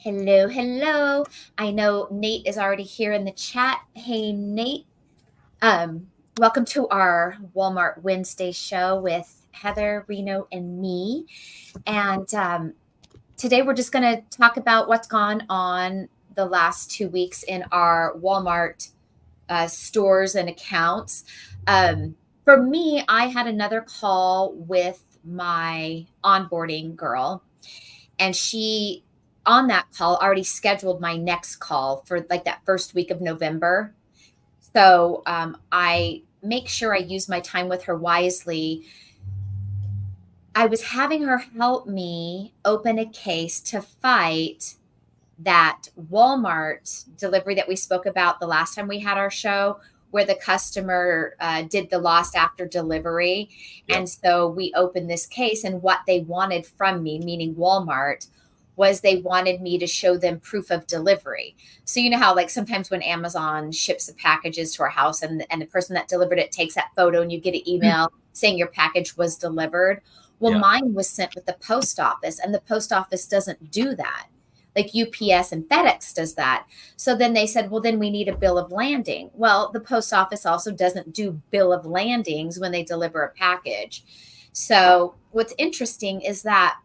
Hello, hello. I know Nate is already here in the chat. Hey, Nate. Welcome to our Walmart Wednesday show with Heather, Reno, and me. And today we're just going to talk about what's gone on the last 2 weeks in our Walmart stores and accounts. For me, I had another call with my onboarding girl, and she on that call already scheduled my next call for like that first week of November. So I make sure I use my time with her wisely. I was having her help me open a case to fight that Walmart delivery that we spoke about the last time we had our show, where the customer did the lost after delivery. Yep. And so we opened this case, and what they wanted from me, meaning Walmart, was they wanted me to show them proof of delivery. So you know how like sometimes when Amazon ships the packages to our house, and the person that delivered it takes that photo and you get an email saying your package was delivered. Well, Yeah. mine was sent with the post office, and the post office doesn't do that. Like UPS and FedEx does that. So then they said, well, then we need a bill of landing. Well, the post office also doesn't do bill of landings when they deliver a package. So what's interesting is that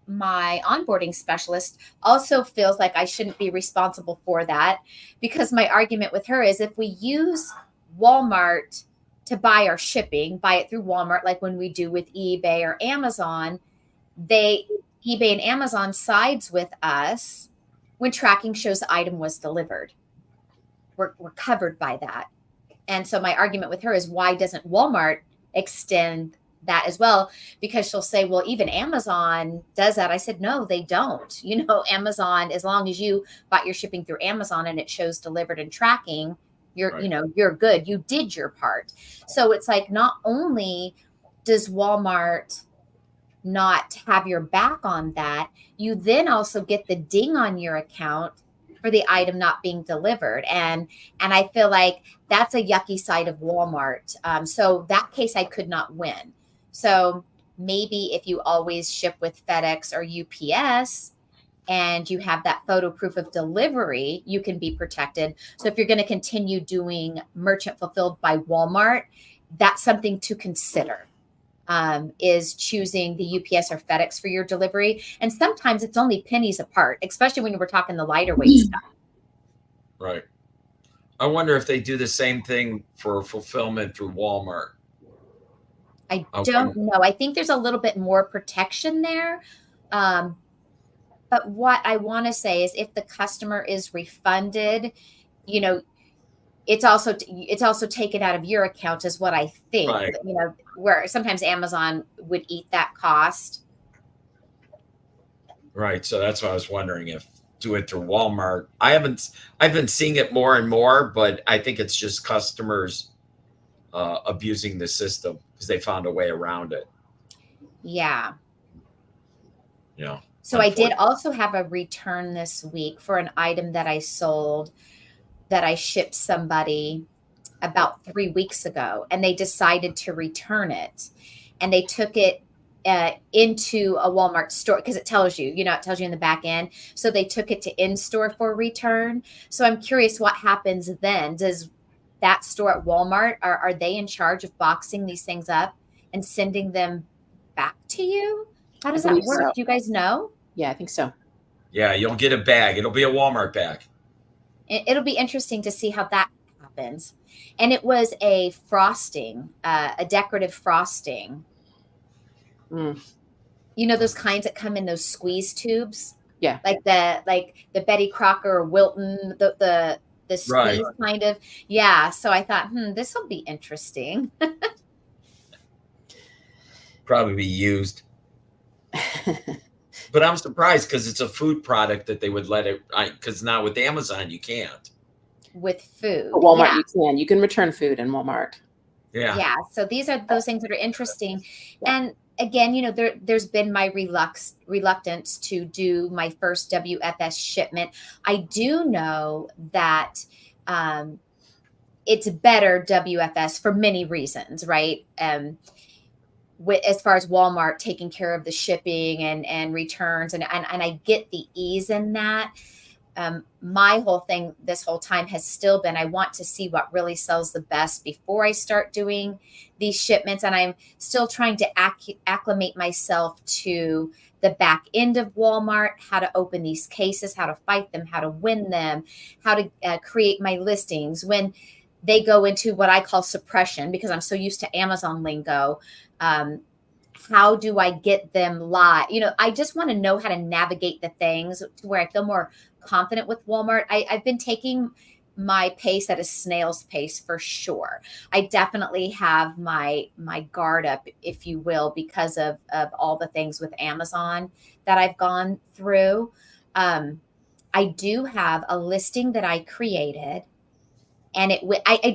my onboarding specialist also feels like I shouldn't be responsible for that, because my argument with her is if we use Walmart to buy our shipping, buy it through Walmart, like when we do with eBay or Amazon, they eBay and Amazon sides with us when tracking shows the item was delivered. We're covered by that. And so my argument with her is, why doesn't Walmart extend that as well? Because she'll say, well, even Amazon does that. I said, no, they don't. You know, Amazon, as long as you bought your shipping through Amazon and it shows delivered and tracking, Right. you're good. You did your part. So it's like, not only does Walmart not have your back on that, you then also get the ding on your account for the item not being delivered. And I feel like that's a yucky side of Walmart. So that case I could not win. So maybe if you always ship with FedEx or UPS and you have that photo proof of delivery, you can be protected. So if you're going to continue doing merchant fulfilled by Walmart, that's something to consider, is choosing the UPS or FedEx for your delivery. And sometimes it's only pennies apart, especially when we're talking the lighter weight stuff. Right. I wonder if they do the same thing for fulfillment through Walmart. I I don't wonder. know. I think there's a little bit more protection there. Um, but what I want to say is if the customer is refunded, you know, it's also taken out of your account is what I think. Right. Where sometimes Amazon would eat that cost. Right. So that's what I was wondering if do it through Walmart. I've been seeing it more and more, but I think it's just customers abusing the system because they found a way around it. Yeah. You know, So I did unfortunately. also have a return this week for an item that I sold, that I shipped somebody about 3 weeks ago, and they decided to return it. And they took it into a Walmart store, because it tells you in the back end. So they took it to in store for return. So I'm curious what happens then. Does that store at Walmart, are they in charge of boxing these things up and sending them back to you? How I does that believe work? so. Do you guys know? Yeah, I think so. Yeah, you'll get a bag. It'll be a Walmart bag. It'll be interesting to see how that happens. And it was a frosting, a decorative frosting. Mm, You know those kinds that come in those squeeze tubes, yeah. like the Betty Crocker or Wilton, the Right. squeeze kind of. Yeah. So I thought, this will be interesting. Probably be used. But I'm surprised because it's a food product that they would let it. Because now with Amazon you can't. With food. At Walmart, Yeah. you can. You can return food in Walmart. Yeah. Yeah. So these are those things that are interesting. Yeah. And again, there's been my reluctance to do my first WFS shipment. I do know that it's better WFS for many reasons, right? as far as Walmart taking care of the shipping and returns, and I get the ease in that. My whole thing this whole time has still been, I want to see what really sells the best before I start doing these shipments. And I'm still trying to acclimate myself to the back end of Walmart, how to open these cases, how to fight them, how to win them, how to create my listings when they go into what I call suppression, because I'm so used to Amazon lingo. How do I get them live? I just want to know how to navigate the things to where I feel more confident with Walmart. I've been taking my pace at a snail's pace for sure. I definitely have my guard up, if you will, because of all the things with Amazon that I've gone through. I do have a listing that I created, and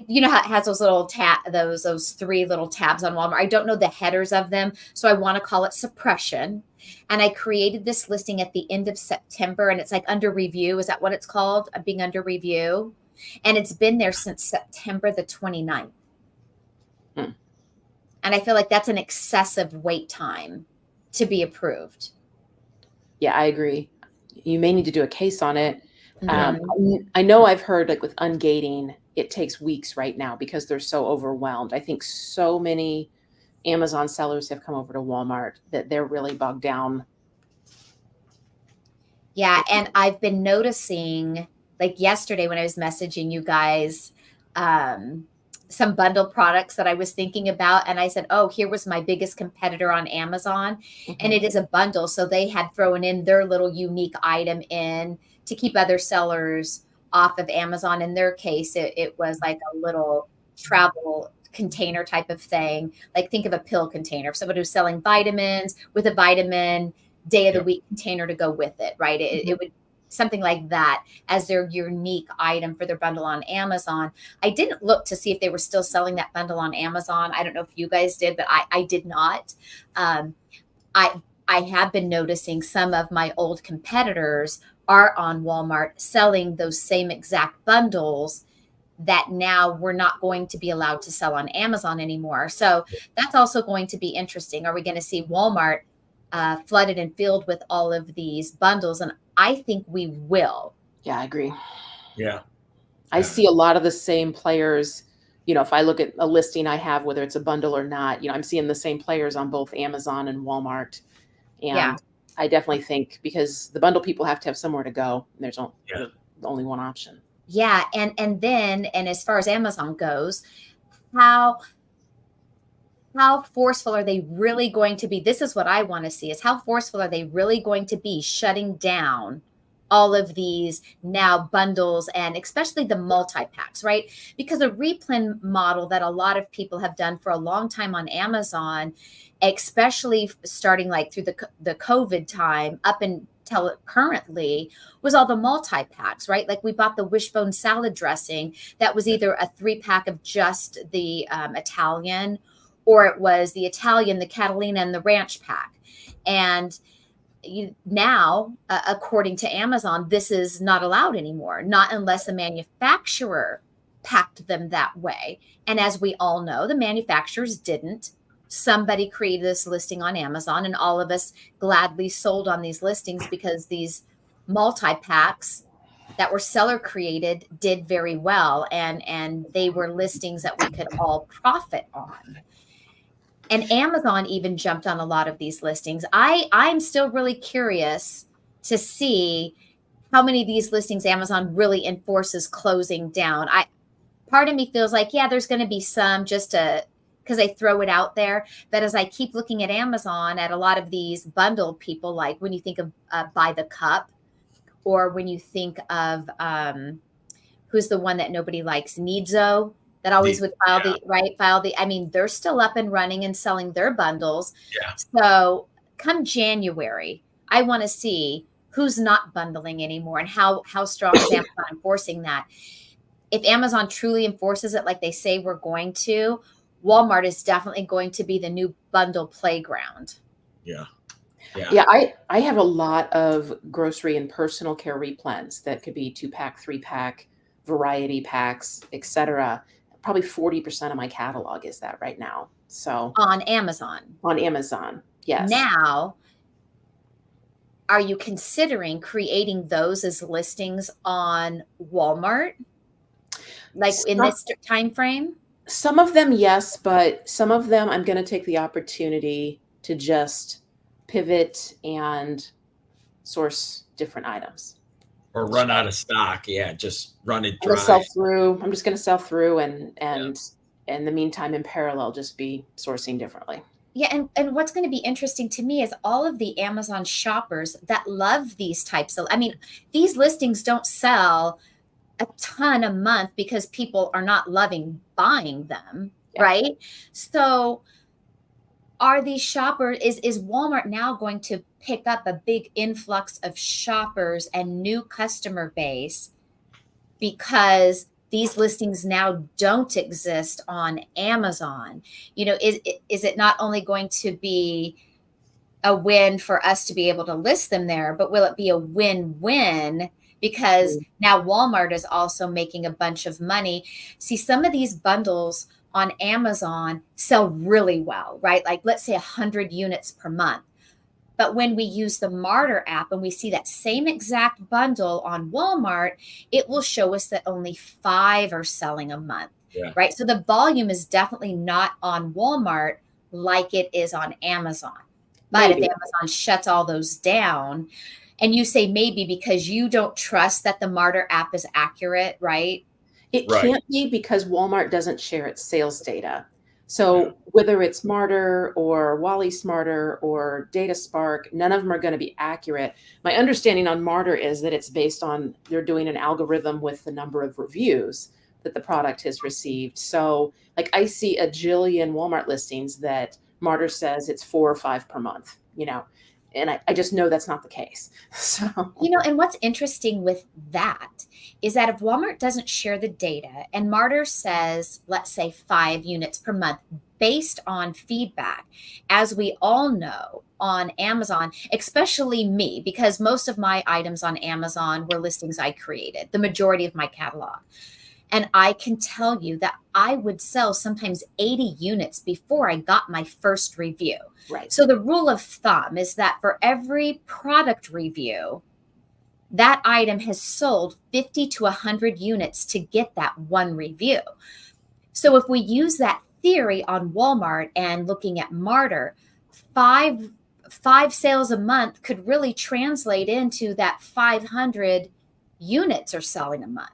you know how it has those little those three little tabs on Walmart. I don't know the headers of them, so I want to call it suppression. And I created this listing at the end of September, and it's like under review. Is that what it's called? Being under review, and it's been there since September the 29th. Hmm. And I feel like that's an excessive wait time to be approved. Yeah, I agree. You may need to do a case on it. Mhm. I know I've heard like with ungating, it takes weeks right now because they're so overwhelmed. I think so many Amazon sellers have come over to Walmart that they're really bogged down. Yeah, and I've been noticing, like yesterday when I was messaging you guys, some bundle products that I was thinking about, and I said, "Oh, here was my biggest competitor on Amazon," and it is a bundle, so they had thrown in their little unique item in to keep other sellers off of Amazon. In their case, it was like a little travel container type of thing. Like think of a pill container. If somebody who's selling vitamins with a vitamin day of the Yep. week container to go with it, right? It would something like that as their unique item for their bundle on Amazon. I didn't look to see if they were still selling that bundle on Amazon. I don't know if you guys did, but I did not. Um, I I have been noticing some of my old competitors are on Walmart selling those same exact bundles that now we're not going to be allowed to sell on Amazon anymore. So that's also going to be interesting. Are we going to see Walmart flooded and filled with all of these bundles? And I think we will. Yeah, I agree. Yeah. I see a lot of the same players. If I look at a listing I have, whether it's a bundle or not, I'm seeing the same players on both Amazon and Walmart. Yeah. And I definitely think because the bundle people have to have somewhere to go, and there's Yeah. only one option. Yeah. And as far as Amazon goes, how forceful are they really going to be? This is what I want to see, is how forceful are they really going to be shutting down all of these now bundles, and especially the multi-packs, right? Because a replen model that a lot of people have done for a long time on Amazon, especially starting like through the COVID time up until currently, was all the multi-packs, right? Like we bought the wishbone salad dressing that was either a 3-pack of just the Italian, or it was the Italian, the Catalina, and the ranch pack. And now, according to Amazon, this is not allowed anymore, not unless the manufacturer packed them that way. And as we all know, the manufacturers didn't. Somebody created this listing on Amazon, and all of us gladly sold on these listings because these multi packs that were seller created did very well, and they were listings that we could all profit on. And Amazon even jumped on a lot of these listings. I'm still really curious to see how many of these listings Amazon really enforces closing down. Part of me feels like, yeah, there's going to be some just to because they throw it out there. But as I keep looking at Amazon at a lot of these bundle people, like when you think of By the Cup, or when you think of who's the one that nobody likes, Nidzo, that always would file the, I mean, they're still up and running and selling their bundles. Yeah. So come January, I want to see who's not bundling anymore, and how strong is Amazon enforcing that. If Amazon truly enforces it like they say we're going to, Walmart is definitely going to be the new bundle playground. Yeah. Yeah, I have a lot of grocery and personal care replens that could be 2-pack, 3-pack, variety packs, etc. probably 40% of my catalog is that right now. So on Amazon. on Amazon, yes. Now, are you considering creating those as listings on Walmart, like in this time frame? Some of them, yes, but some of them I'm going to take the opportunity to just pivot and source different items. Or run out of stock. Yeah, just run it I'm going to dry. sell through. I'm just going to sell through, and Yeah. in the meantime, in parallel, just be sourcing differently. Yeah, and what's going to be interesting to me is all of the Amazon shoppers that love these types of, I mean, these listings don't sell a ton a month because people are not loving buying them, Yeah. right? So are these shoppers, is Walmart now going to pick up a big influx of shoppers and new customer base because these listings now don't exist on Amazon? You know, is it not only going to be a win for us to be able to list them there, but will it be a win-win because now Walmart is also making a bunch of money? See, some of these bundles on Amazon sell really well, right? Like let's say 100 units per month. But when we use the Martyr app and we see that same exact bundle on Walmart, it will show us that only 5 are selling a month, Yeah. right? So the volume is definitely not on Walmart like it is on Amazon. But Maybe. if Amazon shuts all those down, and you say maybe because you don't trust that the Martyr app is accurate, right? It Right. can't be because Walmart doesn't share its sales data. So whether it's Martyr or Wally Smarter or Data Spark, none of them are going to be accurate. My understanding on Martyr is that it's based on they're doing an algorithm with the number of reviews that the product has received. So like I see a jillion Walmart listings that Martyr says it's 4 or 5 per month, you know, and I just know that's not the case. So, You know, and what's interesting with that is that if Walmart doesn't share the data and Martyr says, let's say 5 units per month based on feedback, as we all know on Amazon, especially me, because most of my items on Amazon were listings I created, the majority of my catalog. And I can tell you that I would sell sometimes 80 units before I got my first review. right. So the rule of thumb is that for every product review, that item has sold 50 to 100 units to get that one review. So if we use that theory on Walmart and looking at Martyr, five sales a month could really translate into that 500 units are selling a month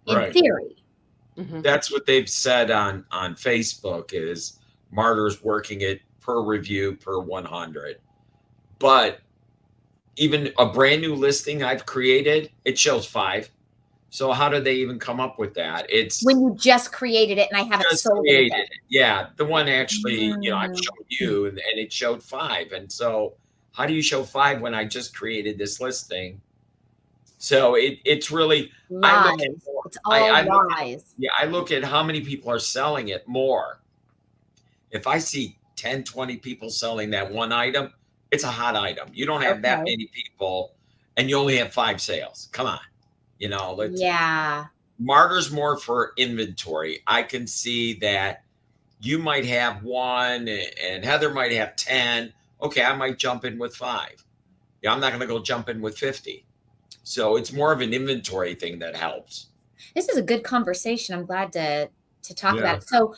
in Right. theory. Mhm. That's what they've said on Facebook is Martyr's working it per review per 100. But even a brand new listing I've created, it shows 5. So how did they even come up with that? It's When you just created it and I haven't just sold created anything. it. Yeah, the one actually, I Mm. showed you and it showed 5. And so how do you show 5 when I just created this listing? So it's really I look at Lies. more It's I all look at lies. yeah, I look at how many people are selling it more. If I see 10, 20 people selling that one item, it's a hot item. You don't have that Okay. many people and you only have 5 sales. Come on. Let's Yeah. Martyr's more for inventory. I can see that you might have 1 and Heather might have 10. Okay, I might jump in with 5. Yeah, I'm not going to go jump in with 50. So it's more of an inventory thing that helps. This is a good conversation. I'm glad to talk Yeah. about it. So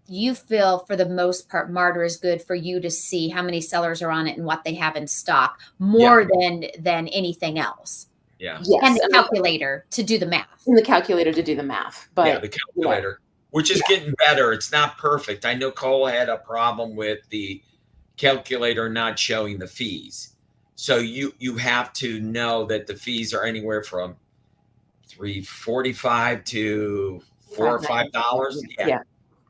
you feel for the most part Martyr is good for you to see how many sellers are on it and what they have in stock more than anything else. Yeah. Yes. And the calculator to do the math. In the calculator to do the math. But Yeah, the calculator, which is getting better. It's not perfect. I know Cole had a problem with the calculator not showing the fees. So you have to know that the fees are anywhere from $3.45 to $4 or $5. Yeah.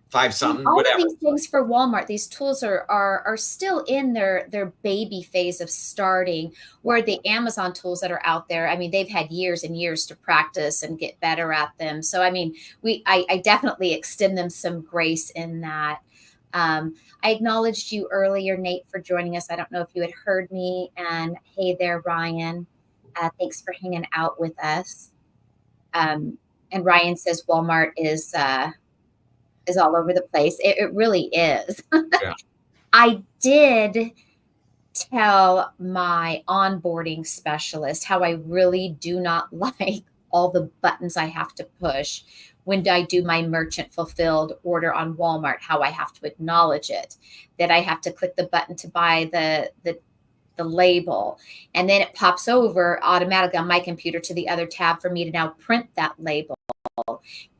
5 something, All of whatever. these things for Walmart, these tools are still in their baby phase of starting, where the Amazon tools that are out there, I mean, they've had years and years to practice and get better at them. So I mean, I definitely extend them some grace in that. I acknowledged you earlier, Nate, for joining us. I don't know if you had heard me. And hey there, Ryan. Thanks for hanging out with us. Um, And Ryan says Walmart is all over the place. It really is. Yeah. I did tell my onboarding specialist how I really do not like all the buttons I have to push when I do my merchant fulfilled order on Walmart, how I have to acknowledge it, that I have to click the button to buy the label, and then it pops over automatically on my computer to the other tab for me to now print that label.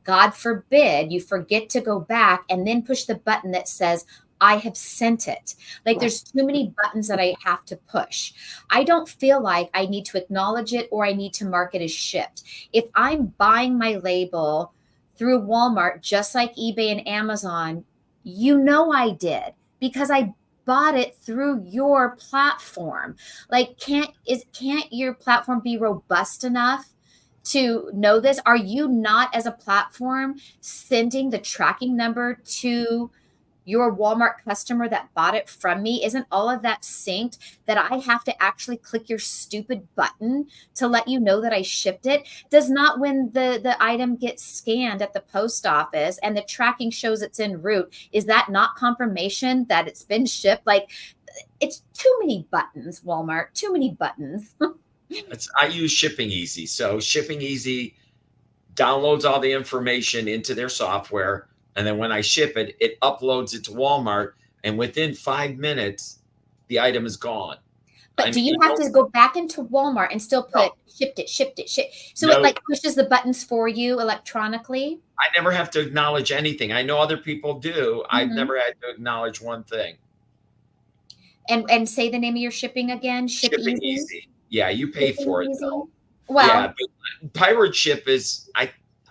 God forbid you forget to go back and then push the button that says, I have sent it. Like there's too many buttons that I have to push. I don't feel like I need to acknowledge it or I need to mark it as shipped. If I'm buying my label through Walmart, just like eBay and Amazon, you know I did because I bought it through your platform. Like can't your platform be robust enough to know this? Are you not, as a platform, sending the tracking number to your Walmart customer that bought it from me? Isn't all of that synced that I have to actually click your stupid button to let you know that I shipped it? Does not, when the item gets scanned at the post office and the tracking shows it's en route, is that not confirmation that it's been shipped? Like, it's too many buttons, Walmart, too many buttons. I use Shipping Easy. So Shipping Easy downloads all the information into their software, and then when I ship it, it uploads it to Walmart, and within 5 minutes, the item is gone. But do you have to go back into Walmart and still put shipped it, shipped? So No. it like pushes the buttons for you electronically? I never have to acknowledge anything. I know other people do. I've never had to acknowledge one thing. And say the name of your shipping again. Shipping Easy. Yeah, you pay for it though. Well, yeah, but Pirate Ship is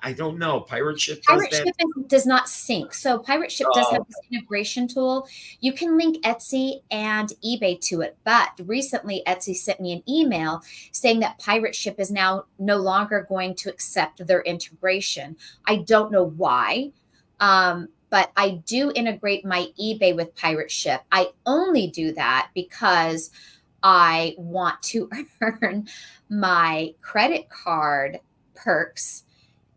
I don't know. Pirate Ship does Pirate that. Ship does not sync. So Pirate Ship does have this integration tool. You can link Etsy and eBay to it. But recently, Etsy sent me an email saying that Pirate Ship is now no longer going to accept their integration. I don't know why. But I do integrate my eBay with Pirate Ship. I only do that because I want to earn my credit card perks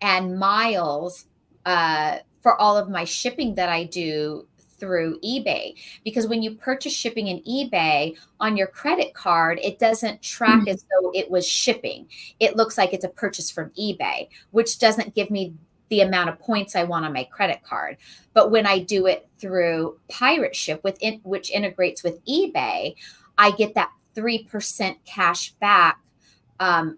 and miles for all of my shipping that I do through eBay. Because when you purchase shipping in eBay on your credit card, it doesn't track as though it was shipping. It looks like it's a purchase from eBay, which doesn't give me the amount of points I want on my credit card. But when I do it through Pirate Ship, which integrates with eBay, I get that 3% cash back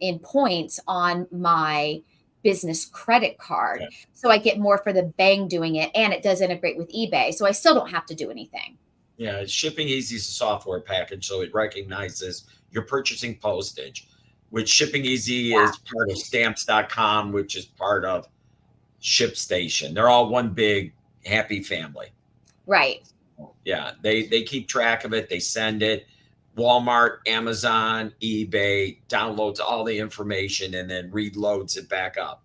in points on my business credit card. Okay. So I get more for the bang doing it, and it does integrate with eBay. So I still don't have to do anything. Yeah, Shipping Easy is a software package, so it recognizes you're purchasing postage, which Shipping Easy is part of stamps.com, which is part of ShipStation. They're all one big happy family. Right. Yeah, they keep track of it. They send it. Walmart, Amazon, eBay downloads all the information and then reloads it back up.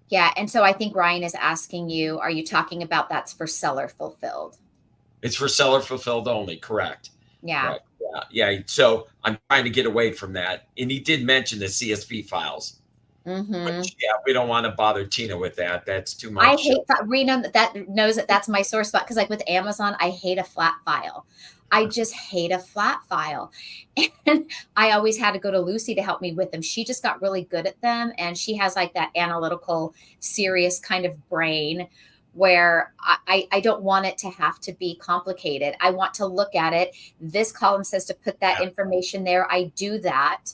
Yeah. And so I think Ryan is asking you, are you talking about that's for seller fulfilled? It's for seller fulfilled only. Correct. Yeah. Correct. Yeah. So I'm trying to get away from that. And he did mention the CSV files. Which, we don't want to bother Tina with that. That's too much. I hate Reno that knows that that's my sore spot. Cause like with Amazon, I hate a flat file. I just hate a flat file. And I always had to go to Lucy to help me with them. She just got really good at them. And she has like that analytical, serious kind of brain where I don't want it to have to be complicated. I want to look at it. This column says to put that information there. I do that.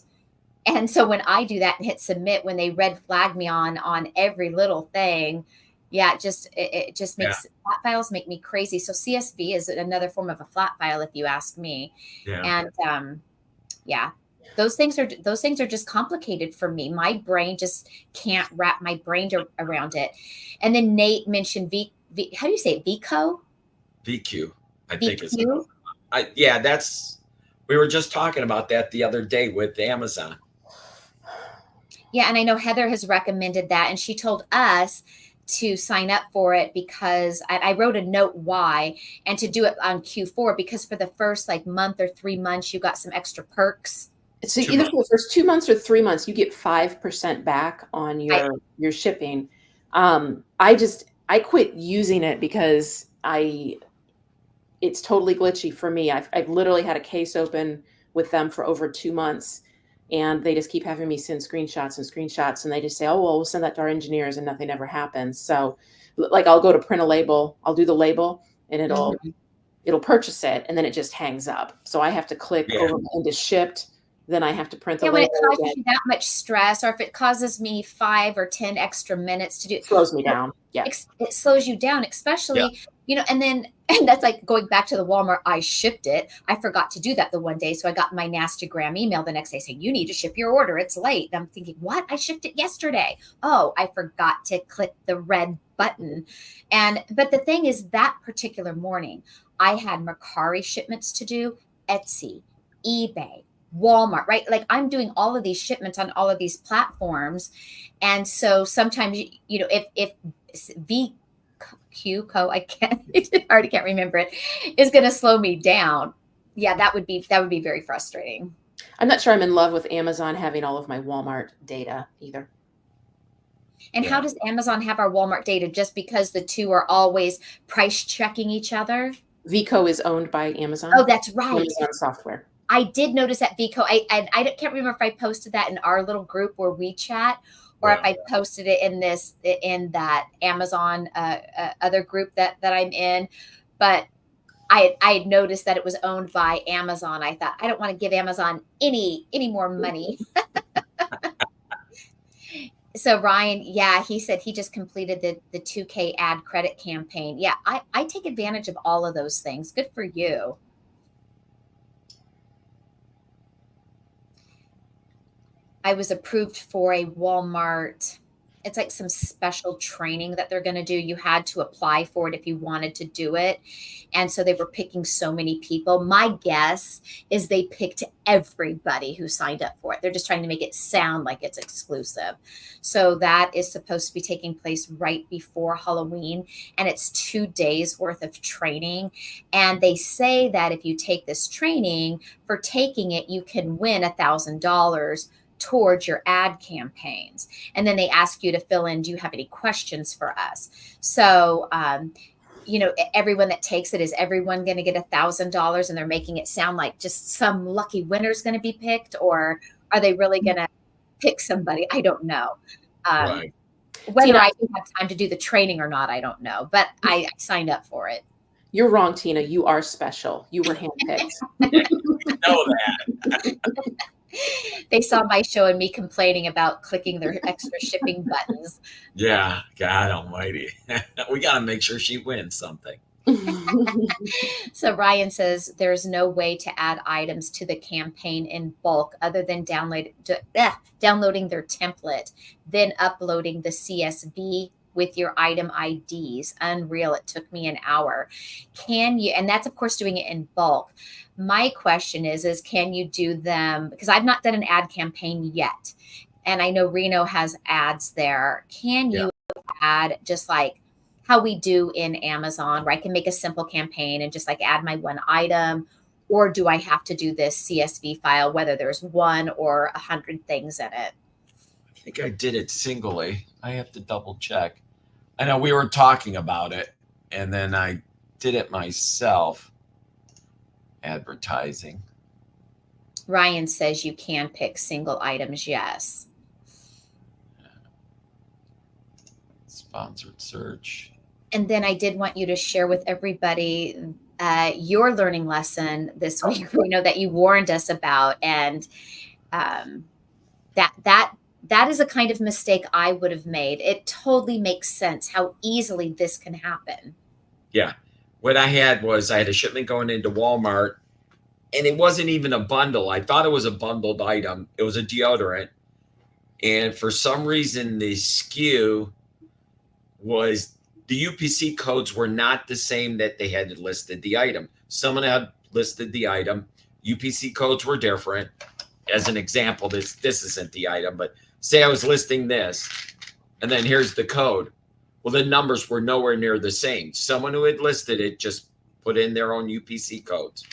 And so when I do that and hit submit, when they red flag me on every little thing, it just makes flat files make me crazy. So CSV is another form of a flat file, if you ask me. Yeah. And those things are just complicated for me. My brain just can't wrap my brain around it. And then Nate mentioned how do you say it? VQ? VQ, I think it's. We were just talking about that the other day with Amazon. Yeah, and I know Heather has recommended that, and she told us to sign up for it because I wrote a note why, and to do it on Q4 because for the first like month or 3 months, you got some extra perks. So 2 either months. for the first 2 months or 3 months, you get 5% back on I your shipping. I quit using it because it's totally glitchy for me. I've literally had a case open with them for over 2 months, and they just keep having me send screenshots and screenshots, and they just say, "Oh, well, we'll send that to our engineers," and nothing ever happens. So, like, I'll go to print a label, I'll do the label, and Mhm. it'll purchase it, and then it just hangs up. So I have to click Yeah. over into shipped, then I have to print the Yeah, when it label causes again. you that much stress, or if it causes me 5 or 10 extra minutes to do, Slows me down. Yeah. it slows you down, Yeah. especially, and then and that's like going back to the Walmart. I shipped it. I forgot to do that the one day. So I got my Nastagram email the next day saying, you need to ship your order. It's late. And I'm thinking, what? I shipped it yesterday. Oh, I forgot to click the red button. But the thing is, that particular morning, I had Mercari shipments to do, Etsy, eBay, Walmart, right? Like I'm doing all of these shipments on all of these platforms. And so sometimes, if VQ co, I can't, I already can't remember it, is going to slow me down. Yeah, that would be very frustrating. I'm not sure I'm in love with Amazon having all of my Walmart data either. And how Yeah. does Amazon have our Walmart data? Just because the two are always price checking each other? Vico is owned by Oh, Amazon, that's right. Amazon software. I did notice that VCO. I can't remember if I posted that in our little group where we chat, or if Yeah. I posted it in that Amazon other group that I'm in. But I had noticed that it was owned by Amazon. I thought I don't want to give Amazon any more money. So Ryan, yeah, he said he just completed the 2K ad credit campaign. Yeah, I take advantage of all of those things. Good for you. I was approved for a Walmart. It's like some special training that they're going to do. You had to apply for it if you wanted to do it. And so they were picking so many people. My guess is they picked everybody who signed up for it. They're just trying to make it sound like it's exclusive. So that is supposed to be taking place right before Halloween. And it's 2 days worth of training. And they say that if you take this training, for taking it, you can win $1,000 towards your ad campaigns. And then they ask you to fill in, do you have any questions for us? So, everyone that takes it, is everyone going to get $1,000, and they're making it sound like just some lucky winner is going to be picked, or are they really going to pick somebody? I don't know. Right. Whether Tina, I can have time to do the training or not, I don't know, but I signed up for it. you're wrong, Tina. You are special. You were handpicked. Know that. They saw my show and me complaining about clicking their extra shipping buttons. Yeah. God almighty. We got to make sure she wins something. So Ryan says there's no way to add items to the campaign in bulk other than downloading their template, then uploading the CSV with your item IDs. Unreal. It took me an hour. Can you, and that's of course doing it in bulk. My question is can you do them? Because I've not done an ad campaign yet. And I know Reno has ads there. Can Yeah. you add just like how we do in Amazon, where I can make a simple campaign and just like add my one item? Or do I have to do this CSV file, whether there's one or 100 things in it? I think I did it singly. I have to double check. I know we were talking about it, and then I did it myself. Advertising. Ryan says you can pick single items. Yes. Sponsored search. And then I did want you to share with everybody your learning lesson this week, that you warned us about. And that is a kind of mistake I would have made. It totally makes sense how easily this can happen. Yeah. What I had was I had a shipment going into Walmart, and it wasn't even a bundle. I thought it was a bundled item. It was a deodorant. And for some reason, the SKU was, the UPC codes were not the same that they had listed the item. Someone had listed the item. UPC codes were different. As an example, this isn't the item, but say I was listing this, and then here's the code. Well, the numbers were nowhere near the same. Someone who had listed it just put in their own UPC codes.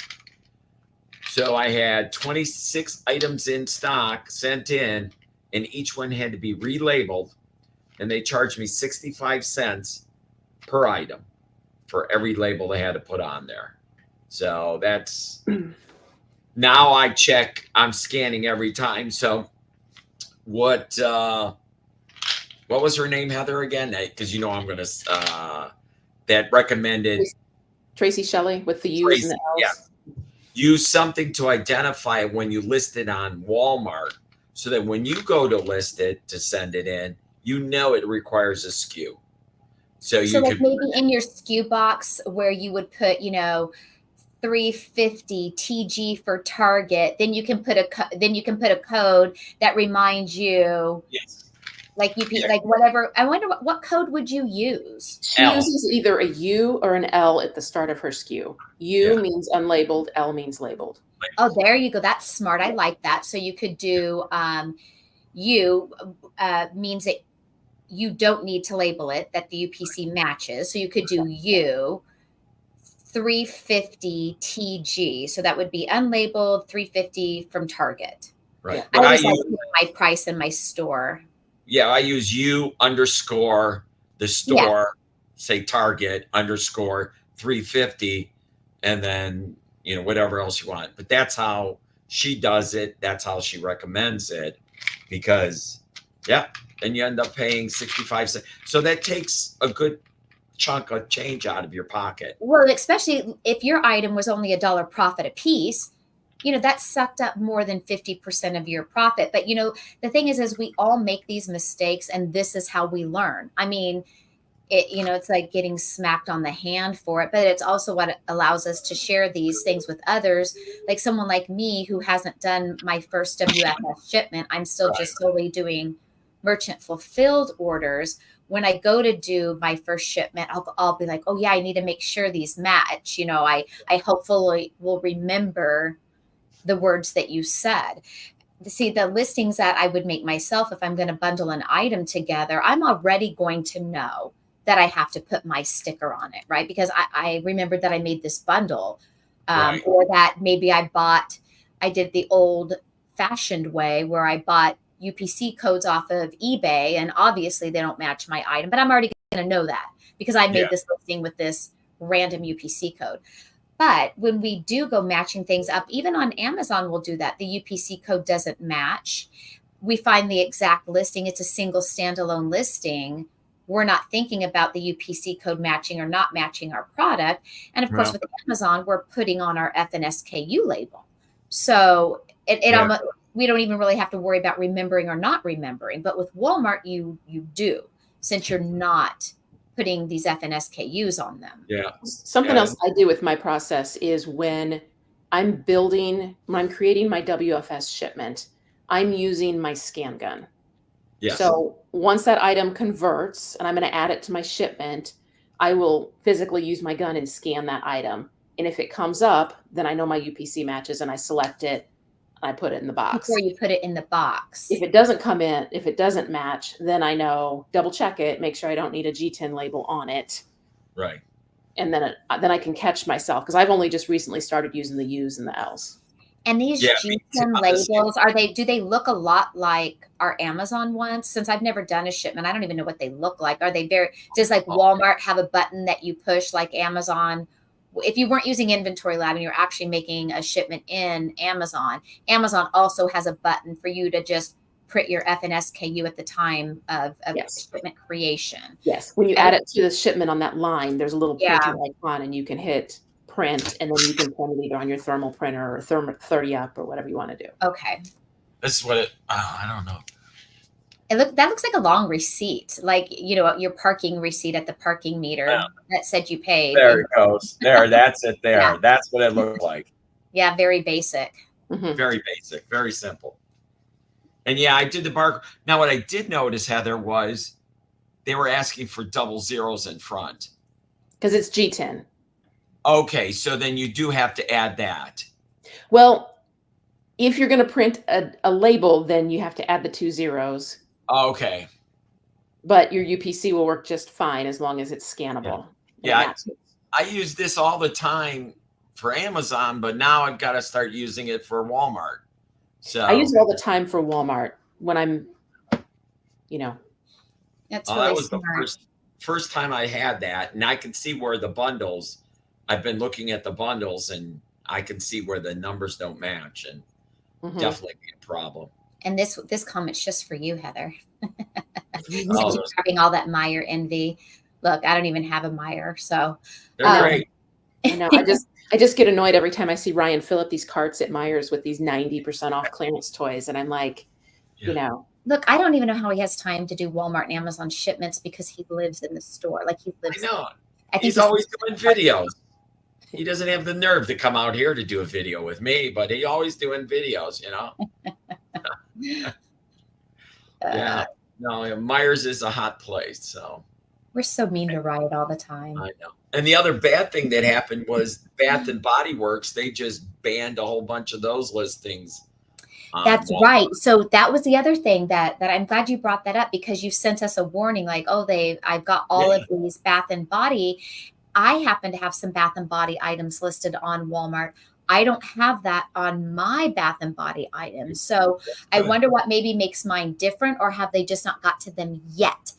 So I had 26 items in stock sent in, and each one had to be relabeled, and they charged me 65 cents per item for every label they had to put on there. So that's now I check, I'm scanning every time. So what was her name, Heather, again? Because you know I'm gonna that recommended Tracy Shelley with the U's and Tracy, the yeah. L's. Use something to identify when you list it on Walmart so that when you go to list it to send it in, you know it requires a SKU. So you like could maybe in your SKU box where you would put, 350 TG for Target, then you can put a code that reminds you, yes. like Yeah. like whatever. I wonder what code would you use? She L. uses either a U or an L at the start of her SKU. U Yeah. means unlabeled, L means labeled. Oh, there you go. That's smart. I like that. So you could do U means that you don't need to label it, that the UPC matches. So you could do U 350 TG. So that would be unlabeled 350 from Target. Right. Yeah. I But I always like use putting my price in my store. I use U underscore the store, say Target underscore 350, and then whatever else you want. But that's how she does it. That's how she recommends it, because then you end up paying 65 cents. So that takes a good chunk of change out of your pocket. Well, especially if your item was only $1 profit a piece, that sucked up more than 50% of your profit. But the thing is we all make these mistakes, and this is how we learn. I mean, it's like getting smacked on the hand for it, but it's also what allows us to share these things with others. Like someone like me who hasn't done my first WFS shipment, I'm still just solely doing merchant fulfilled orders. When I go to do my first shipment, I'll be like, oh yeah, I need to make sure these match. I hopefully will remember the words that you said. See, the listings that I would make myself, if I'm going to bundle an item together, I'm already going to know that I have to put my sticker on it, right? Because I remembered that I made this bundle, Right. or that maybe I did the old fashioned way where I bought UPC codes off of eBay, and obviously they don't match my item, but I'm already going to know that because I made this listing with this random UPC code. But when we do go matching things up, even on Amazon, we'll do that. The UPC code doesn't match. We find the exact listing. It's a single standalone listing. We're not thinking about the UPC code matching or not matching our product. And of course, with Amazon, we're putting on our FNSKU label. So almost, we don't even really have to worry about remembering or not remembering. But with Walmart, you do, since you're not putting these FNSKUs on them. Yeah. Something else I do with my process is when I'm creating my WFS shipment, I'm using my scan gun. Yes. So once that item converts and I'm going to add it to my shipment, I will physically use my gun and scan that item. And if it comes up, then I know my UPC matches and I select it and I put it in the box. Before you put it in the box. If it doesn't come in, if it doesn't match, then I know, double check it, make sure I don't need a G10 label on it. Right. And then I can catch myself, because I've only just recently started using the U's and the L's. And these G10 labels, do they look a lot like our Amazon ones? Since I've never done a shipment, I don't even know what they look like. Are they does like Walmart have a button that you push like Amazon? If you weren't using Inventory Lab and you're actually making a shipment in Amazon, Amazon also has a button for you to just print your FNSKU at the time of shipment creation. Yes. When you add it to the shipment on that line, there's a little printer icon and you can hit print, and then you can print it either on your thermal printer or 30 up or whatever you want to do. Okay. This is what I don't know. That looks like a long receipt, like your parking receipt at the parking meter that said you paid. There it goes. There, that's it. There, that's what it looked like. Yeah, very basic. Mm-hmm. Very basic, very simple. And I did the barcode. Now, what I did notice, Heather, was they were asking for double zeros in front because it's G10. Okay, so then you do have to add that. Well, if you're going to print a label, then you have to add the 2 zeros. Okay. But your UPC will work just fine as long as it's scannable. Yeah, I use this all the time for Amazon, but now I've got to start using it for Walmart. So I use it all the time for Walmart when I'm, you know, That's that really was the smart. first time I had that, and I can see where the bundles. I've been looking at the bundles, and I can see where the numbers don't match, and mhm. definitely be a problem. And this comment's just for you, Heather. Oh, Since you're having all that Meyer envy. Look, I don't even have a Meyer, so they're No, great. I know. I just get annoyed every time I see Ryan fill up these carts at Myers with these 90% off clearance toys, and I'm like, Yeah. Look, I don't even know how he has time to do Walmart and Amazon shipments because he lives in the store. Like he I lives. know. I think He's always doing videos. He doesn't have the nerve to come out here to do a video with me, but he always doing videos, Yeah. No, Myers is a hot place, so We're so mean to Riot all the time. I know. And the other bad thing that happened was Bath and Body Works. They just banned a whole bunch of those listings. That's right. So that was the other thing that I'm glad you brought that up because you sent us a warning like, oh, I've got all of these Bath and Body. I happen to have some Bath and Body items listed on Walmart. I don't have that on my Bath and Body items. So I wonder what maybe makes mine different, or have they just not got to them yet?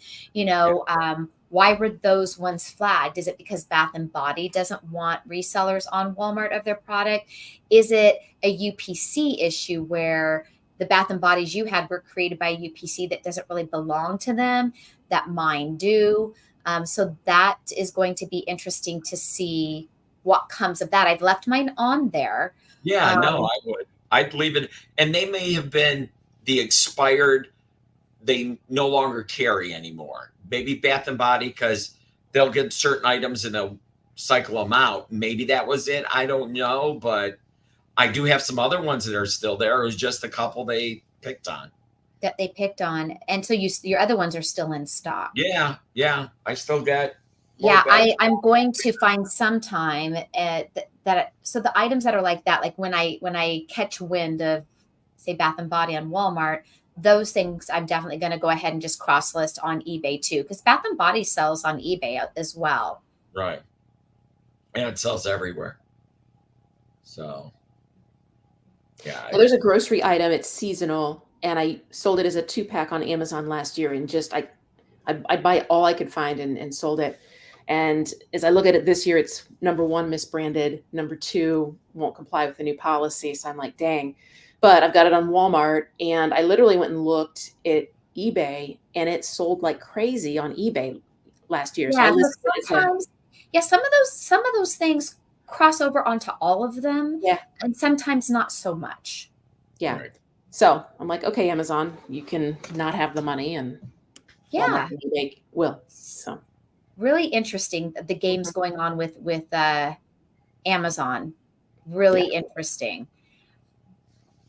Why were those ones flagged? Is it because Bath and Body doesn't want resellers on Walmart of their product? Is it a UPC issue where the Bath and Bodies you had were created by a UPC that doesn't really belong to them, that mine do? So that is going to be interesting to see what comes of that. I've left mine on there. Yeah, no, I would. I'd leave it. And they may have been the expired, they no longer carry anymore. Maybe Bath and Body, because they'll get certain items and they'll cycle them out. Maybe that was it. I don't know, but I do have some other ones that are still there. It was just a couple they picked on. That they picked on. And so your other ones are still in stock. Yeah. I still got. Yeah, I'm going to find some time so the items that are like that, like when I catch wind of, say, Bath and Body on Walmart, those things I'm definitely going to go ahead and just cross list on eBay too, because Bath and Body sells on eBay as well. Right. And it sells everywhere. So, yeah. Well, there's a grocery item. It's seasonal, and I sold it as a 2-pack on Amazon last year, and just I buy all I could find and sold it. And as I look at it this year, it's number 1 misbranded, number 2 won't comply with the new policy. So I'm like, dang. But I've got it on Walmart, and I literally went and looked at eBay, and it sold like crazy on eBay last year. Yeah, So I listed it. some of those things cross over onto all of them. Yeah. And sometimes not so much. Yeah. Right. So I'm like, okay, Amazon, you can not have the money, and Yeah. Walmart and eBay will. So really interesting, the games going on with Amazon. Really interesting.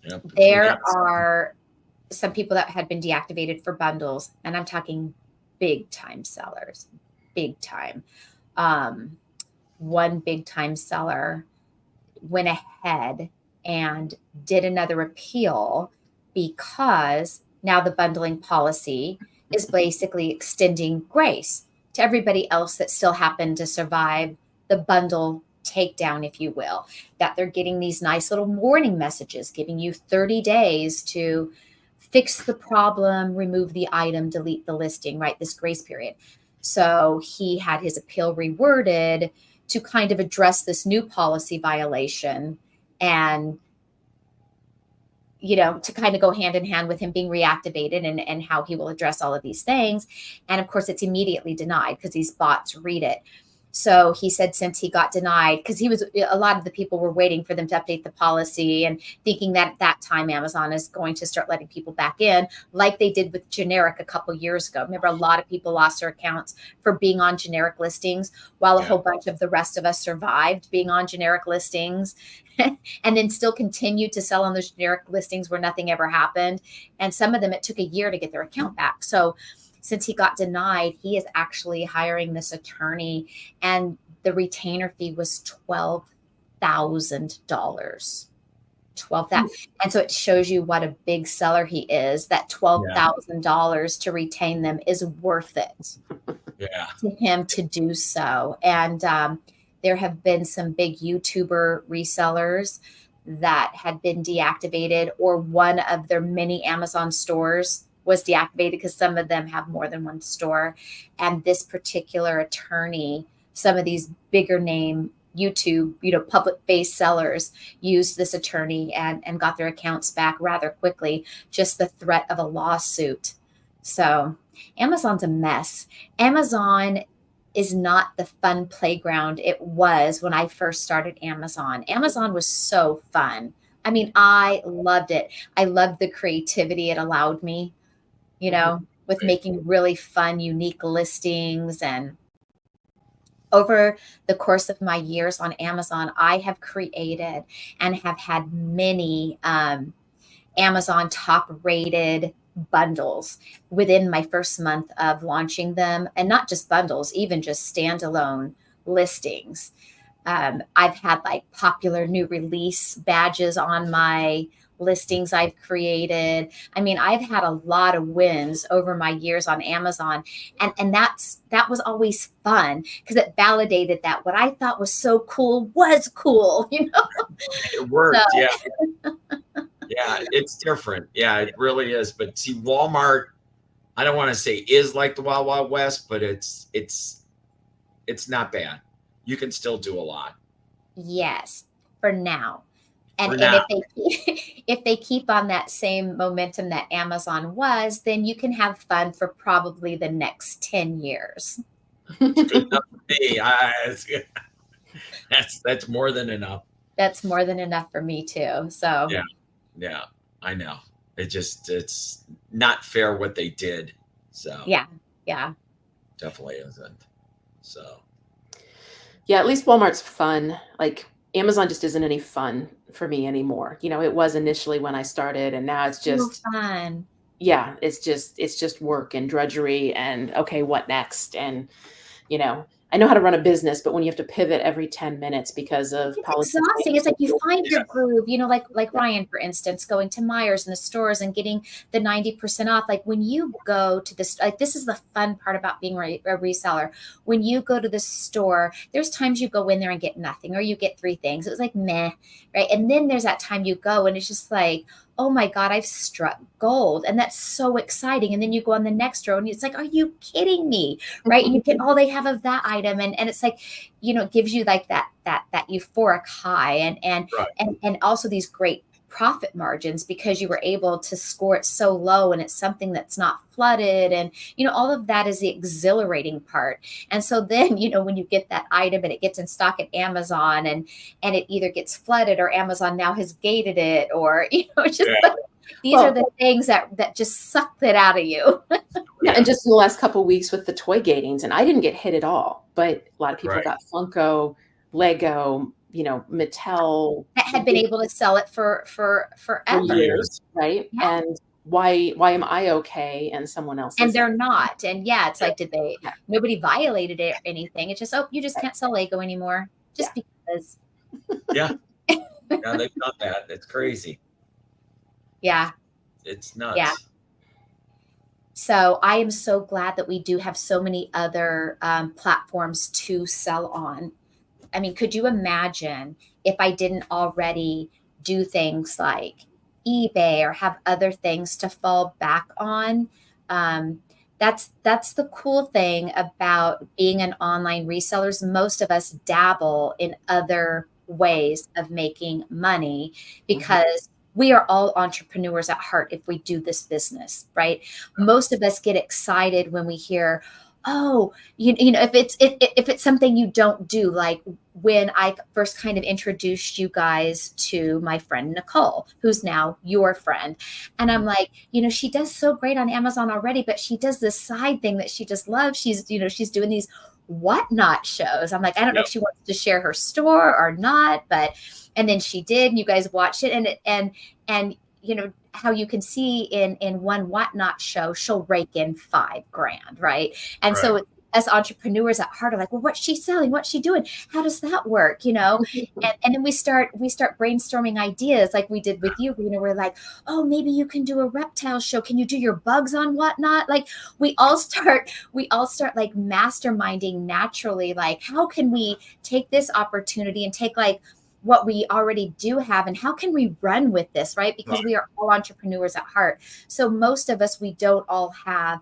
Yep. There are some people that had been deactivated for bundles, and I'm talking big time sellers, big time. One big time seller went ahead and did another appeal because now the bundling policy is basically extending grace to everybody else that still happened to survive the bundle takedown, if you will, that they're getting these nice little warning messages giving you 30 days to fix the problem, remove the item, delete the listing, right? This grace period. So he had his appeal reworded to kind of address this new policy violation and, to kind of go hand in hand with him being reactivated and how he will address all of these things. And of course, it's immediately denied because these bots read it. So he said, since he got denied, because a lot of the people were waiting for them to update the policy and thinking that at that time Amazon is going to start letting people back in, like they did with generic a couple years ago. Remember, a lot of people lost their accounts for being on generic listings, while a whole bunch of the rest of us survived being on generic listings and then still continued to sell on those generic listings where nothing ever happened. And some of them, it took a year to get their account back. So since he got denied, he is actually hiring this attorney, and the retainer fee was $12,000. $12,000. And so it shows you what a big seller he is, that $12,000 to retain them is worth it Yeah. to him to do so. And there have been some big YouTuber resellers that had been deactivated, or one of their many Amazon stores was deactivated because some of them have more than one store. And this particular attorney, some of these bigger name YouTube, public face sellers used this attorney and got their accounts back rather quickly, just the threat of a lawsuit. So Amazon's a mess. Amazon is not the fun playground it was when I first started Amazon. Amazon was so fun. I mean, I loved it. I loved the creativity it allowed me, with Right. making really fun, unique listings. And over the course of my years on Amazon, I have created and have had many Amazon top rated bundles within my first month of launching them. And not just bundles, even just standalone listings. I've had like popular new release badges on my listings I've created. I mean, I've had a lot of wins over my years on Amazon. And that was always fun because it validated that what I thought was so cool was cool, It worked. So, Yeah. Yeah, it's different. Yeah, it really is. But see, Walmart, I don't want to say is like the Wild Wild West, but it's not bad. You can still do a lot yes, for now. And for and now. if they keep on that same momentum that Amazon was, then you can have fun for probably the next 10 years. It's good enough for me. That's more than enough. That's more than enough for me too. So Yeah, yeah, I know. It's not fair what they did. So yeah, yeah. definitely isn't. So Yeah, at least Walmart's fun. Like Amazon just isn't any fun for me anymore. It was initially when I started, and now it's So just, fun. yeah, it's just work and drudgery and okay, what next? And I know how to run a business, but when you have to pivot every 10 minutes because of It's policy exhausting. It's like you changes. find your yeah, groove, like Yeah. Ryan, for instance, going to Myers in the stores and getting the 90% off. Like when you go to this, like this is the fun part about being a reseller. When you go to the store, there's times you go in there and get nothing, or you get three things. It was like meh, right? And then there's that time you go and it's just like, oh my God, I've struck gold. And that's so exciting. And then you go on the next row and it's like, are you kidding me? Right. And you get all they have of that item. And it's like, it gives you like that euphoric high, right, and also these great profit margins because you were able to score it so low and it's something that's not flooded. And all of that is the exhilarating part. And so then when you get that item and it gets in stock at Amazon, and it either gets flooded or Amazon now has gated it, or it's just yeah, these are Well, the things that just suck it out of you. yeah, yeah, and just in the last couple of weeks with the toy gatings, and I didn't get hit at all, but a lot of people right. got Funko, Lego, Mattel, That had been able to sell it for for For forever. years, years, right? Yeah. And why am I okay and someone else And isn't? they're not. And yeah, it's yeah, like, did they, Yeah, nobody violated it or anything. It's just, oh, you just right. can't sell Lego anymore Yeah. just because. yeah, yeah. They've done that. It's crazy. Yeah. It's Yeah. nuts. So I am so glad that we do have so many other platforms to sell on. I mean, could you imagine if I didn't already do things like eBay or have other things to fall back on? Um, that's the cool thing about being an online resellers. Most of us dabble in other ways of making money Mhm. because we are all entrepreneurs at heart if we do this business, right? Most of us get excited when we hear, oh, if it's something you don't do, like when I first kind of introduced you guys to my friend Nicole, who's now your friend. And I'm like, she does so great on Amazon already, but she does this side thing that she just loves. She's doing these whatnot shows. I'm like, I don't know Yep, if she wants to share her store or not, but and then she did, and you guys watched it, and how you can see in one whatnot show, she'll rake in $5,000, right? And right. so us entrepreneurs at heart are like, well, what's she selling? What's she doing? How does that work? And then we start brainstorming ideas like we did with you. We're like, oh, maybe you can do a reptile show. Can you do your bugs on whatnot? Like we all start like masterminding naturally, like how can we take this opportunity and take like what we already do have and how can we run with this, right? Because we are all entrepreneurs at heart. So most of us, we don't all have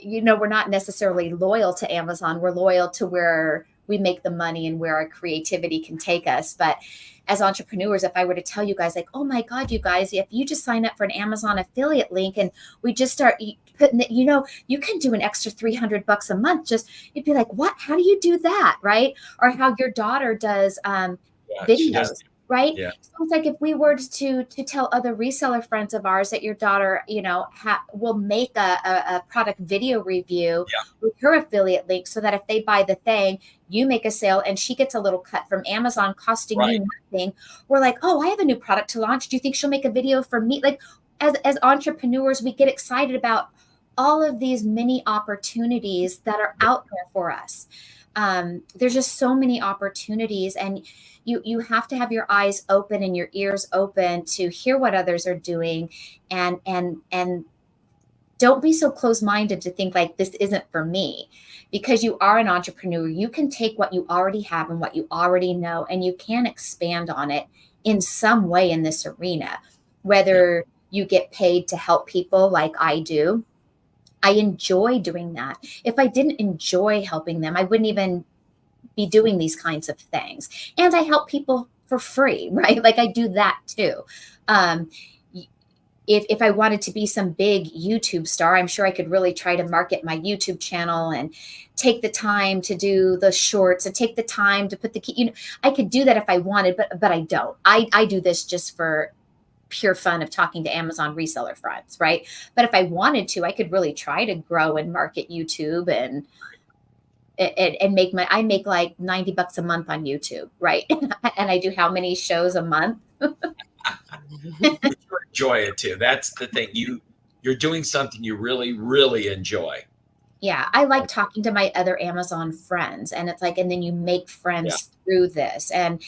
we're not necessarily loyal to Amazon. We're loyal to where we make the money and where our creativity can take us. But as entrepreneurs, if I were to tell you guys like, oh my God, you guys, if you just sign up for an Amazon affiliate link and we just start putting it, you can do an extra $300 a month. Just, you'd be like, what? How do you do that? Right. Or how your daughter does videos. Right. Yeah. So it's like if we were to tell other reseller friends of ours that your daughter, will make a product video review with her affiliate link so that if they buy the thing, you make a sale and she gets a little cut from Amazon costing you nothing. We're like, oh, I have a new product to launch. Do you think she'll make a video for me? Like as entrepreneurs, we get excited about all of these mini opportunities that are out there for us. There's just so many opportunities, and you have to have your eyes open and your ears open to hear what others are doing, and don't be so close-minded to think like this isn't for me, because you are an entrepreneur. You can take what you already have and what you already know, and you can expand on it in some way in this arena, whether you get paid to help people like I do. I enjoy doing that. If I didn't enjoy helping them, I wouldn't even be doing these kinds of things. And I help people for free, right? Like I do that too. If I wanted to be some big YouTube star, I'm sure I could really try to market my YouTube channel and take the time to do the shorts and take the time to put I could do that if I wanted, but I don't. I do this just for pure fun of talking to Amazon reseller friends, right? But if I wanted to, I could really try to grow and market YouTube and I make like $90 a month on YouTube, right? And I do how many shows a month? You enjoy it too. That's the thing. You're doing something you really, really enjoy. Yeah, I like talking to my other Amazon friends, and it's like, and then you make friends through this. And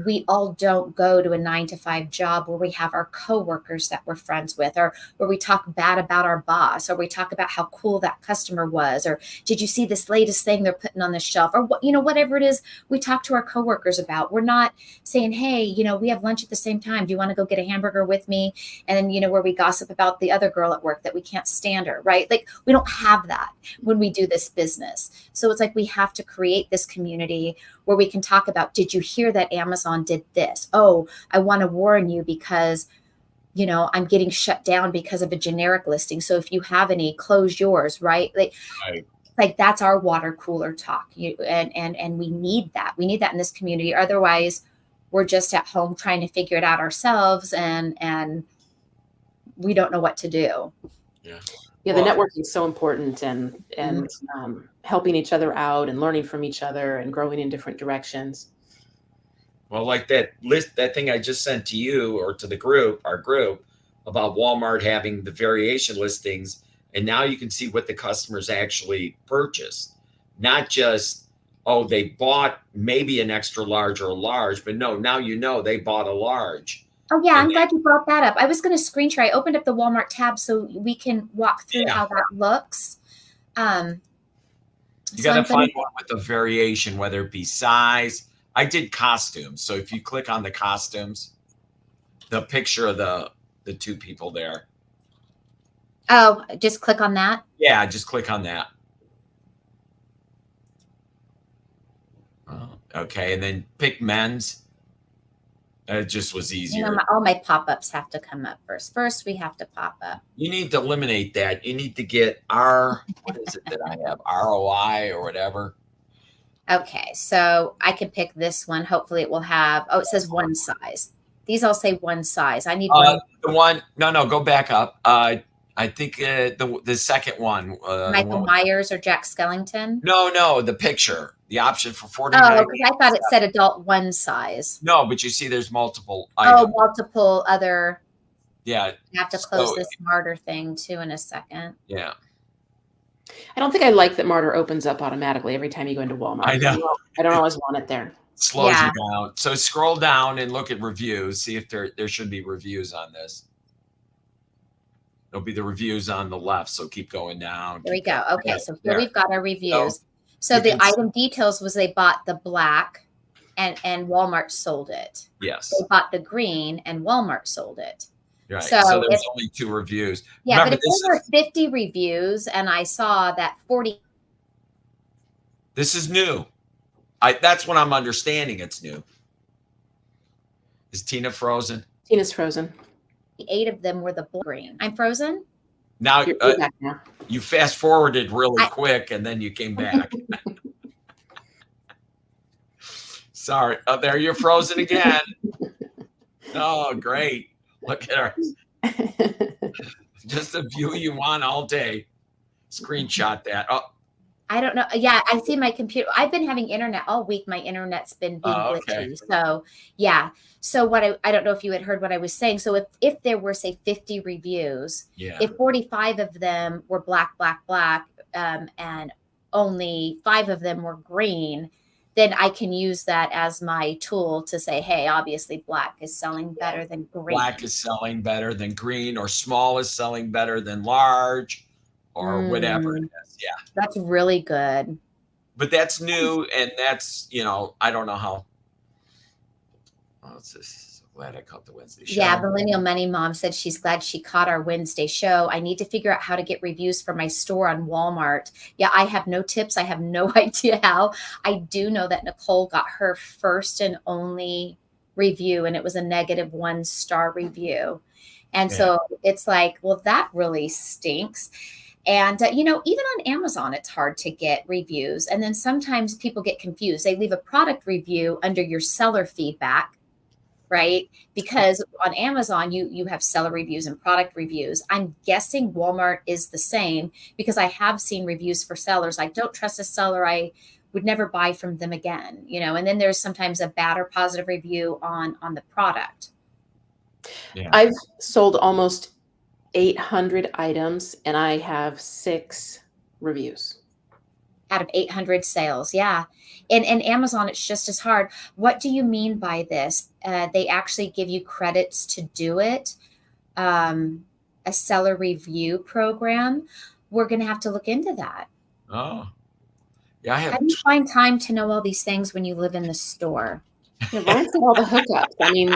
we all don't go to a 9-to-5 job where we have our coworkers that we're friends with, or where we talk bad about our boss, or we talk about how cool that customer was, or did you see this latest thing they're putting on the shelf, or whatever it is we talk to our coworkers about. We're not saying, hey, we have lunch at the same time. Do you want to go get a hamburger with me? And then, where we gossip about the other girl at work that we can't stand her, right? Like we don't have that when we do this business. So it's like we have to create this community where we can talk about, did you hear that Amazon did this? Oh, I want to warn you because, I'm getting shut down because of a generic listing. So if you have any, close yours, right? Like that's our water cooler talk. And we need that. We need that in this community. Otherwise, we're just at home trying to figure it out ourselves, and we don't know what to do. Yeah, the networking is so important, and helping each other out and learning from each other and growing in different directions. Well, like that thing I just sent to you or to our group about Walmart having the variation listings, and now you can see what the customers actually purchased, not just they bought maybe an extra large or a large, but no, now they bought a large. Oh, yeah, I'm glad you brought that up. I was going to screen share. I opened up the Walmart tab so we can walk through how that looks. You got to find one with a variation, whether it be size. I did costumes. So if you click on the costumes, the picture of the two people there. Oh, just click on that? Yeah, just click on that. Okay, and then pick men's. It just was easier. All my pop-ups have to come up first. First, we have to pop up. You need to eliminate that. You need to get what is it that I have? ROI or whatever. Okay, so I can pick this one. Hopefully it will have, it says one size. These all say one size. I need one. The one, no, go back up. I think the second one. Michael Myers or Jack Skellington? No, the picture. The option for 49. Oh, because I thought it said adult one size. No, but you see there's multiple items. Oh, multiple other. Yeah. I have to close this smarter thing too in a second. Yeah. I don't think I like that Martyr opens up automatically every time you go into Walmart. I know. I don't always want it there. Slows Yeah. you down. So scroll down and look at reviews. See if there should be reviews on this. There'll be the reviews on the left. So keep going down. There we Keep go. going. Okay, Yeah, so here there. we've got our So reviews. So you the can item details was they bought the black and Walmart sold it. yes. They bought the green and Walmart sold it. Right. So So there's if, only 2 reviews. yeah, Remember, but if there were 50 reviews and I saw that 40. This is new. That's what I'm understanding. It's new. Is Tina frozen? Tina's frozen. 8 of them were the green. I'm frozen. Now, You're back now. you fast forwarded really quick and then you came back. Sorry. Oh, there you're frozen again. Oh, great. Look at her. Just a view you want all day. Screenshot that. Oh, I don't know. Yeah, I see my computer. I've been having internet all week. My internet's been being glitchy. okay. So yeah. So what I don't know if you had heard what I was saying. So if there were say 50 reviews, Yeah. if 45 of them were black, and only 5 of them were green, then I can use that as my tool to say, hey, obviously black is selling better than green. Black is selling better than green, or small is selling better than large, or whatever it is. Yeah. That's really good. But that's new, and that's, I don't know how. Oh, it's just so glad I caught the Wednesday show. Yeah, Millennial Money Mom said she's glad she caught our Wednesday show. I need to figure out how to get reviews for my store on Walmart. Yeah, I have no tips. I have no idea how. I do know that Nicole got her first and only review, and it was a -1-star review. And so it's like, well, that really stinks. And, even on Amazon, it's hard to get reviews. And then sometimes people get confused. They leave a product review under your seller feedback, right? Because on Amazon, you have seller reviews and product reviews. I'm guessing Walmart is the same because I have seen reviews for sellers. I don't trust a seller. I would never buy from them again, and then there's sometimes a bad or positive review on the product. Yeah. I've sold almost 800 items and I have 6 reviews. Out of 800 sales. Yeah. And Amazon, it's just as hard. What do you mean by this? They actually give you credits to do it. A seller review program. We're going to have to look into that. Oh, yeah. How do you find time to know all these things when you live in the store? Yeah, Ryan's got all the hookups. I mean,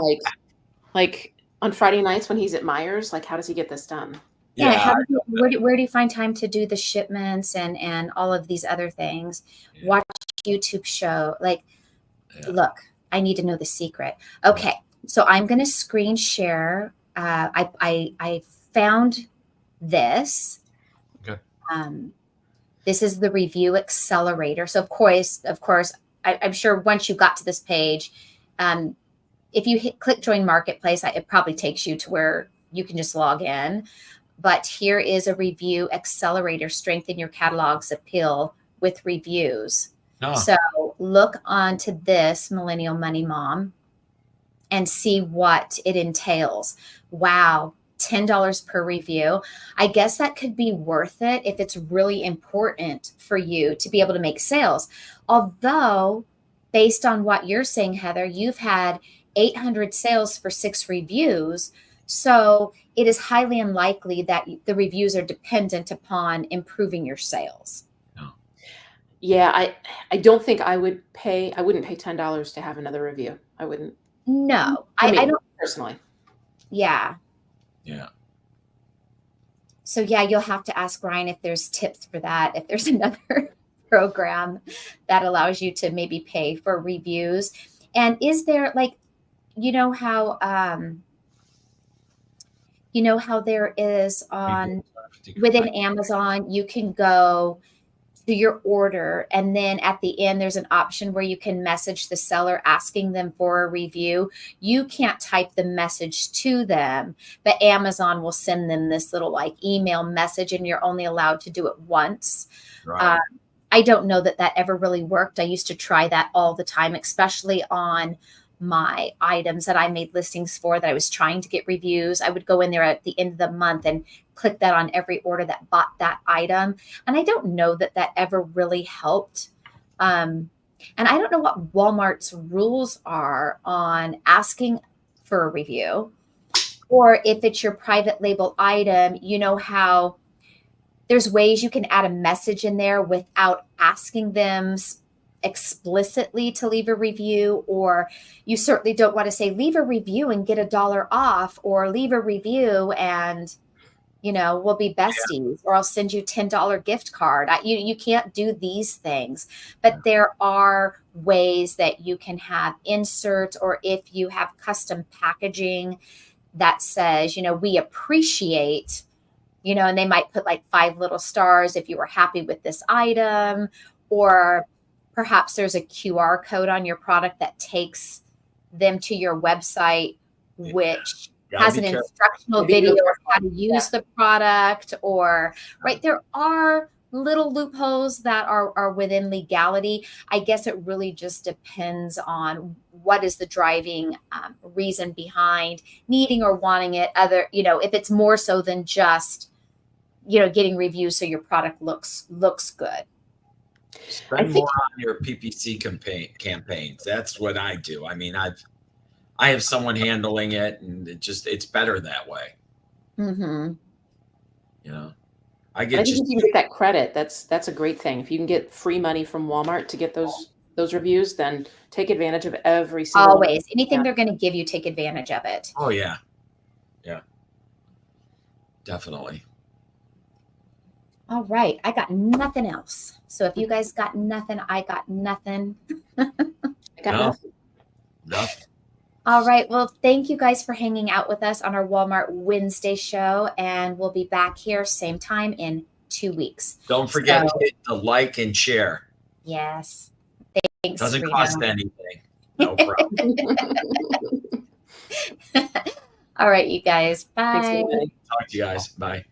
like on Friday nights when he's at Myers, how does he get this done? Yeah. Where do you find time to do the shipments and all of these other things? Yeah. Watch YouTube show. Look, I need to know the secret. Okay. So I'm going to screen share. I found this. Okay. This is the review accelerator. So of course, I'm sure once you got to this page, if you click join marketplace, it probably takes you to where you can just log in. But here is a review accelerator, strengthen your catalog's appeal with reviews. Oh. So look onto this, Millennial Money Mom, and see what it entails. Wow, $10 per review. I guess that could be worth it if it's really important for you to be able to make sales. Although, based on what you're saying, Heather, you've had 800 sales for 6 reviews. So it is highly unlikely that the reviews are dependent upon improving your sales. No. Yeah, I don't think I wouldn't pay $10 to have another review. I wouldn't. No, I don't personally. Yeah. Yeah. So yeah, you'll have to ask Ryan if there's tips for that. If there's another program that allows you to maybe pay for reviews. And is there how there is within Amazon, you can go to your order, and then at the end, there's an option where you can message the seller asking them for a review. You can't type the message to them, but Amazon will send them this little email message, and you're only allowed to do it once. Right. I don't know that ever really worked. I used to try that all the time, especially on my items that I made listings for that I was trying to get reviews. I would go in there at the end of the month and click that on every order that bought that item. And I don't know that that ever really helped. And I don't know what Walmart's rules are on asking for a review, or if it's your private label item, you know how there's ways you can add a message in there without asking them explicitly to leave a review, or you certainly don't want to say leave a review and get $1 off, or leave a review and we'll be besties, or I'll send you $10 gift card. You can't do these things, but there are ways that you can have inserts, or if you have custom packaging that says, we appreciate, and they might put like 5 little stars if you were happy with this item, or perhaps there's a QR code on your product that takes them to your website, which has an instructional video of how to use the product, or right. There are little loopholes that are within legality. I guess it really just depends on what is the driving reason behind needing or wanting it. If it's more so than just, getting reviews so your product looks good. Spend more on your PPC campaigns. That's what I do. I mean, I have someone handling it, and it's better that way. Mm-hmm. I think if you can get that credit, that's a great thing. If you can get free money from Walmart to get those reviews, then take advantage of every single always anything they're going to give you, take advantage of it. Oh yeah, definitely. All right, I got nothing else. So if you guys got nothing, I got nothing. I got nothing. All right. Well, thank you guys for hanging out with us on our Walmart Wednesday show. And we'll be back here same time in 2 weeks. Don't forget to hit the like and share. Yes. Thanks. Doesn't cost anything. No problem. All right, you guys. Bye. Thanks, talk to you guys. Bye.